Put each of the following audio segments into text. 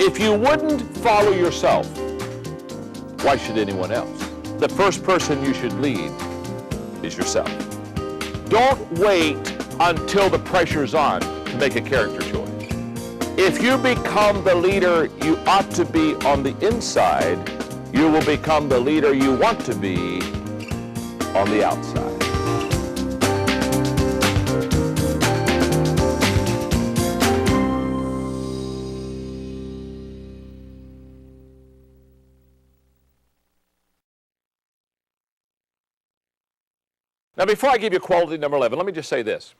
If you wouldn't follow yourself, why should anyone else? The first person you should lead is yourself. Don't wait until the pressure's on to make a character choice. If you become the leader you ought to be on the inside, you will become the leader you want to be on the outside. Now, before I give you quality number 11, let me just say this.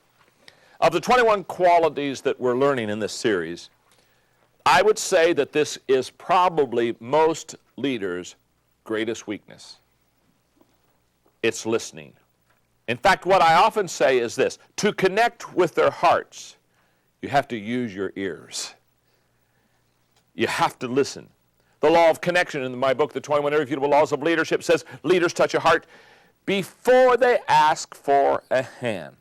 Of the 21 qualities that we're learning in this series, I would say that this is probably most leaders' greatest weakness. It's listening. In fact, what I often say is this: to connect with their hearts, you have to use your ears. You have to listen. The law of connection in my book, The 21 Irrefutable Laws of Leadership, says leaders touch a heart before they ask for a hand.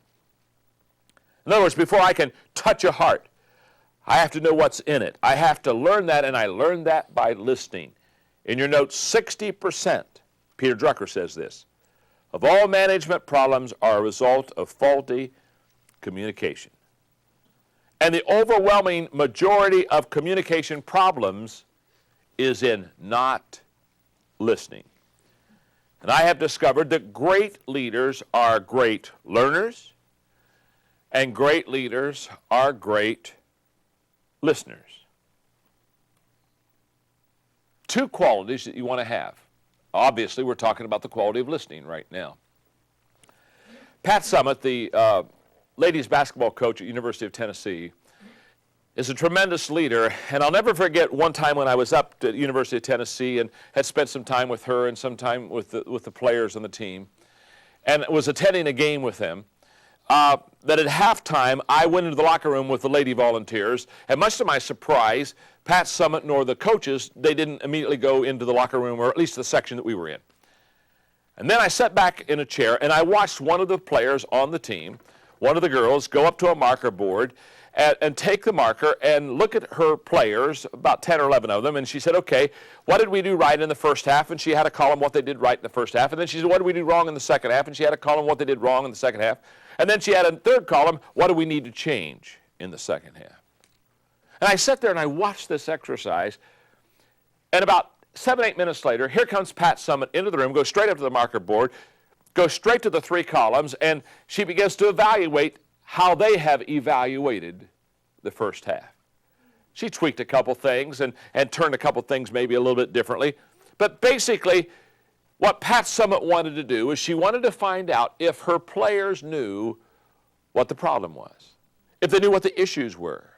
In other words, before I can touch a heart, I have to know what's in it. I have to learn that, and I learned that by listening. In your notes, 60%, Peter Drucker says this, of all management problems are a result of faulty communication. And the overwhelming majority of communication problems is in not listening. And I have discovered that great leaders are great learners, and great leaders are great listeners. Two qualities that you want to have. Obviously, we're talking about the quality of listening right now. Pat Summitt, the ladies basketball coach at University of Tennessee, is a tremendous leader, and I'll never forget one time when I was up at University of Tennessee and had spent some time with her and some time with the players on the team, and was attending a game with them, that at halftime I went into the locker room with the lady volunteers, and much to my surprise, Pat Summitt nor the coaches, they didn't immediately go into the locker room, or at least the section that we were in. And then I sat back in a chair and I watched one of the players on the team, one of the girls, go up to a marker board and take the marker and look at her players, about 10 or 11 of them, and she said, okay, what did we do right in the first half? And she had a column what they did right in the first half. And then she said, what did we do wrong in the second half? And she had a column what they did wrong in the second half. And then she had a third column, what do we need to change in the second half? And I sat there and I watched this exercise, and about 7-8 minutes later, here comes Pat Summitt into the room, goes straight up to the marker board, goes straight to the three columns, and she begins to evaluate how they have evaluated the first half. She tweaked a couple things and turned a couple things maybe a little bit differently. But basically, what Pat Summitt wanted to do is she wanted to find out if her players knew what the problem was, if they knew what the issues were.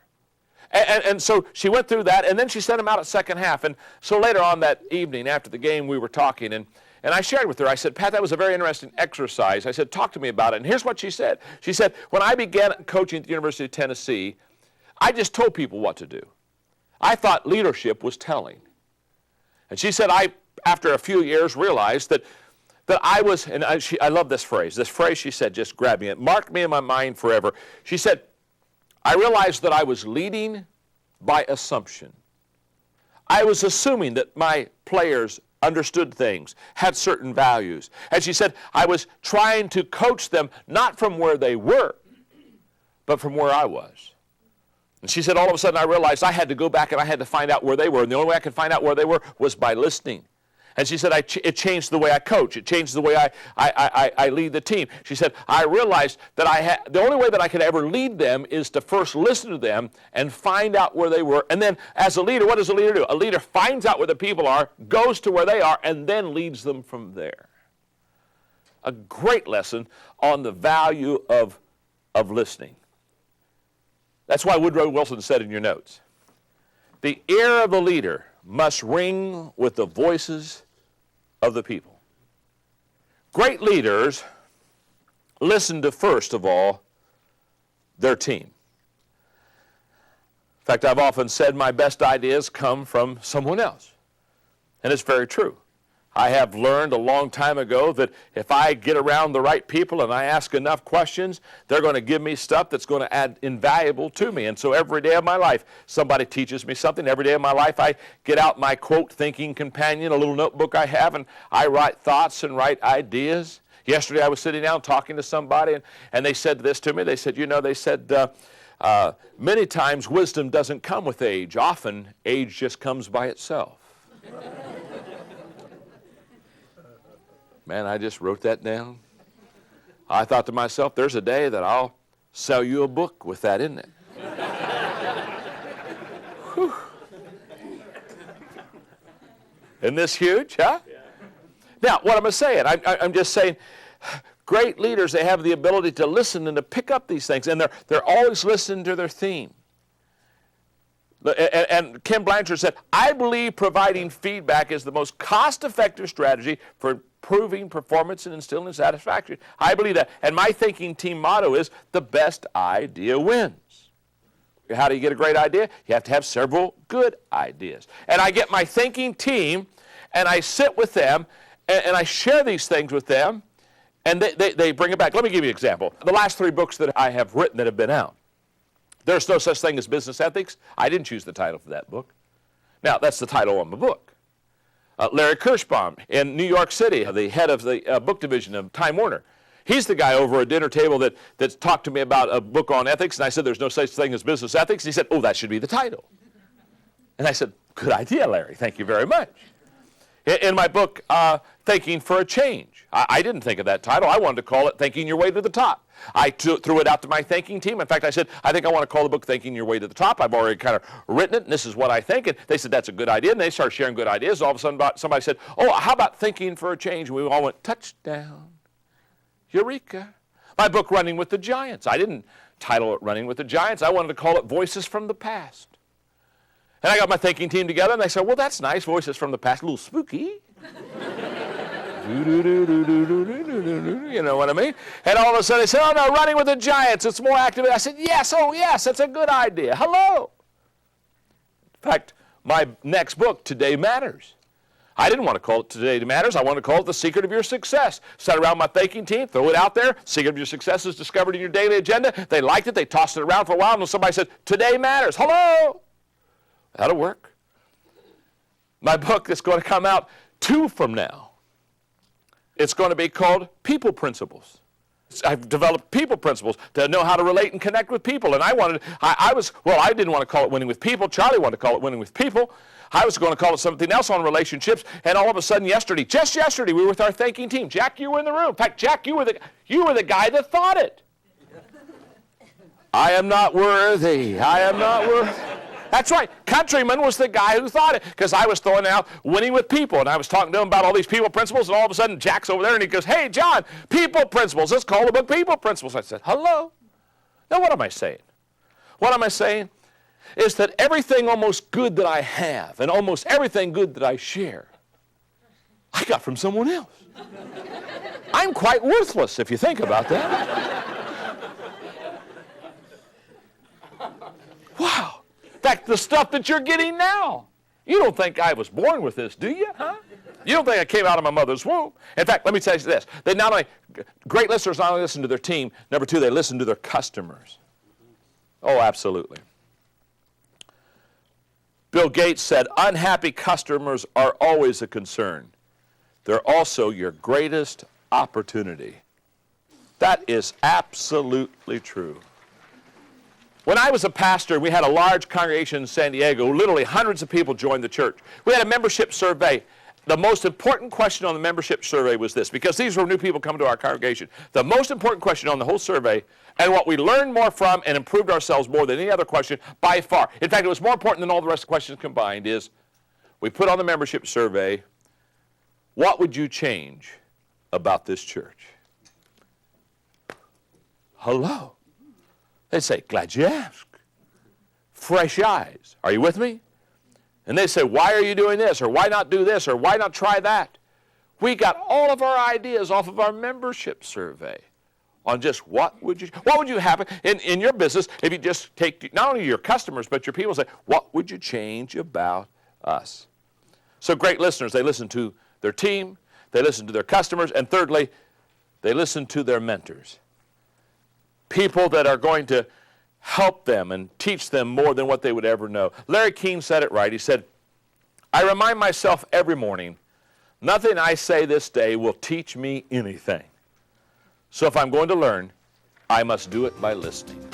And so she went through that, and then she sent them out at second half. And so later on that evening after the game, we were talking, and I shared with her, I said, Pat, that was a very interesting exercise. I said, talk to me about it. And here's what she said. She said, when I began coaching at the University of Tennessee, I just told people what to do. I thought leadership was telling. And she said, I, after a few years, realized that I was, and I love this phrase. This phrase, she said, just grabbed me. It marked me in my mind forever. She said, I realized that I was leading by assumption. I was assuming that my players understood things, had certain values. And she said, I was trying to coach them not from where they were, but from where I was. And she said, all of a sudden I realized I had to go back and I had to find out where they were. And the only way I could find out where they were was by listening. And she said, it changed the way I coach. It changed the way I lead the team. She said, I realized that the only way that I could ever lead them is to first listen to them and find out where they were. And then as a leader, what does a leader do? A leader finds out where the people are, goes to where they are, and then leads them from there. A great lesson on the value of listening. That's why Woodrow Wilson said in your notes, the ear of the leader must ring with the voices of the people. Great leaders listen to, first of all, their team. In fact, I've often said my best ideas come from someone else. And it's very true. I have learned a long time ago that if I get around the right people and I ask enough questions, they're going to give me stuff that's going to add invaluable to me. And so every day of my life, somebody teaches me something. Every day of my life, I get out my quote thinking companion, a little notebook I have, and I write thoughts and write ideas. Yesterday, I was sitting down talking to somebody, and they said this to me. They said, many times wisdom doesn't come with age. Often, age just comes by itself. Man, I just wrote that down. I thought to myself, there's a day that I'll sell you a book with that in it. Whew. Isn't this huge, huh? Yeah. Now, what am I saying? I'm just saying, great leaders, they have the ability to listen and to pick up these things, and they're always listening to their theme. And Ken Blanchard said, I believe providing feedback is the most cost-effective strategy for improving performance and instilling satisfaction. I believe that. And my thinking team motto is, the best idea wins. How do you get a great idea? You have to have several good ideas. And I get my thinking team, and I sit with them, and I share these things with them, and they bring it back. Let me give you an example. The last 3 books that I have written that have been out. There's No Such Thing as Business Ethics. I didn't choose the title for that book. Now, that's the title on the book. Larry Kirschbaum in New York City, the head of the book division of Time Warner. He's the guy over a dinner table that talked to me about a book on ethics, and I said, there's no such thing as business ethics. And he said, oh, that should be the title. And I said, good idea, Larry. Thank you very much. In my book, Thinking for a Change, I didn't think of that title. I wanted to call it Thinking Your Way to the Top. I threw it out to my thinking team. In fact, I said, I think I want to call the book Thinking Your Way to the Top. I've already kind of written it, and this is what I think. And they said, that's a good idea. And they started sharing good ideas. All of a sudden, somebody said, oh, how about Thinking for a Change? And we all went, touchdown, eureka. My book, Running with the Giants. I didn't title it Running with the Giants. I wanted to call it Voices from the Past. And I got my thinking team together, and they said, well, that's nice, Voices from the Past, a little spooky. You know what I mean? And all of a sudden they said, oh no, Running with the Giants, it's more active. I said, yes, oh yes, that's a good idea. Hello. In fact, my next book, Today Matters. I didn't want to call it Today Matters. I wanted to call it The Secret of Your Success. Sat around my thinking team, throw it out there. Secret of Your Success is discovered in your daily agenda. They liked it. They tossed it around for a while, and somebody said, Today Matters. Hello. That'll work. My book that's going to come out 2 from now. It's going to be called People Principles. I've developed people principles to know how to relate and connect with people. And I didn't want to call it Winning with People. Charlie wanted to call it Winning with People. I was going to call it something else on relationships. And all of a sudden just yesterday, we were with our thinking team. Jack, you were in the room. In fact, Jack, you were the guy that thought it. I am not worthy. I am not worthy. That's right. Countryman was the guy who thought it, because I was throwing out Winning with People, and I was talking to him about all these people principles, and all of a sudden Jack's over there, and he goes, hey, John, people principles. Let's call the book People Principles. I said, hello. Now, what am I saying? What am I saying is that everything almost good that I have and almost everything good that I share, I got from someone else. I'm quite worthless if you think about that. Wow. In fact, the stuff that you're getting now, you don't think I was born with this, do you? Huh? You don't think I came out of my mother's womb. In fact, let me tell you this. Great listeners not only listen to their team, number 2, they listen to their customers. Oh, absolutely. Bill Gates said, unhappy customers are always a concern. They're also your greatest opportunity. That is absolutely true. When I was a pastor, we had a large congregation in San Diego. Literally hundreds of people joined the church. We had a membership survey. The most important question on the membership survey was this, because these were new people coming to our congregation. The most important question on the whole survey, and what we learned more from and improved ourselves more than any other question by far, in fact, it was more important than all the rest of the questions combined, is we put on the membership survey, what would you change about this church? Hello. They'd say, glad you asked. Fresh eyes. Are you with me? And they say, why are you doing this? Or why not do this? Or why not try that? We got all of our ideas off of our membership survey on just what would you happen in your business if you just take not only your customers, but your people, say, what would you change about us? So great listeners, they listen to their team, they listen to their customers, and thirdly, they listen to their mentors. People that are going to help them and teach them more than what they would ever know. Larry Keene said it right. He said, I remind myself every morning, nothing I say this day will teach me anything. So if I'm going to learn, I must do it by listening.